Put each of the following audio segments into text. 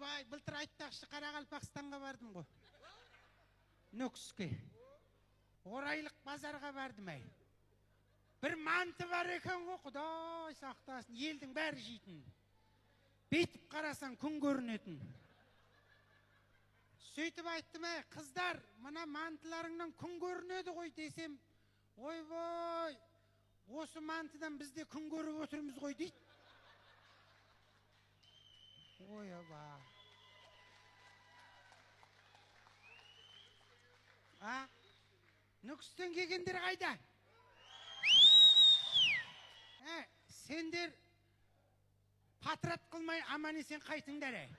ойбай, былтыр айтпақшы Қарақалпақстанға бардым ғой. Нүкіске. Орайлық базарға бардым әй. Bir манты бар екен ғой, Құдай сақтасын, елдің бәрі жейтін. Бетіп қарасаң күн көрінетін. Сөйтіп айттым әй, қыздар, мына мантыларыңнан күн көрінеді ғой десем, ойбай, осы мантыдан бізде күн көріп отырмыз ғой дейді. Ойбай. Нүкістен келгендер қайда? Сендер патрат қылмай аман есен қайтыңдар әй.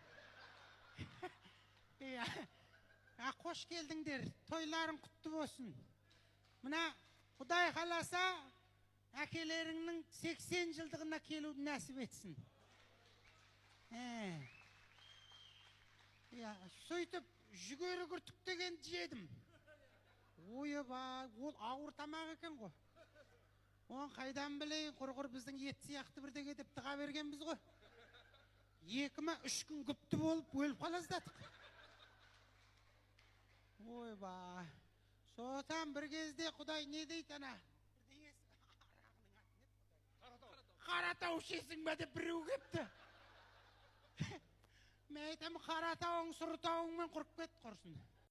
Қош келдіңдер, тойларың құтты болсын. Мына Құдай қаласа әкелеріңнің 80 жылдығына келуді нәсіп етсін. Сөйтіп жүгері күртік деген жедім. Ойбай, ол ауыр тамақ екен ғой. Оған қайдан білейін, құрғыр біздің ет сияқты бірдеңе деп тыға бергенбіз ғой. 2-3 күн күпті болып өліп қалаздадық. Ойбай, соғытан бір кезде Құдай не дейді ана? Қаратау ішесің бе деп біреу кепті. Мен айтам, қаратауың сұрытауыңмен құрып кетті құрсын.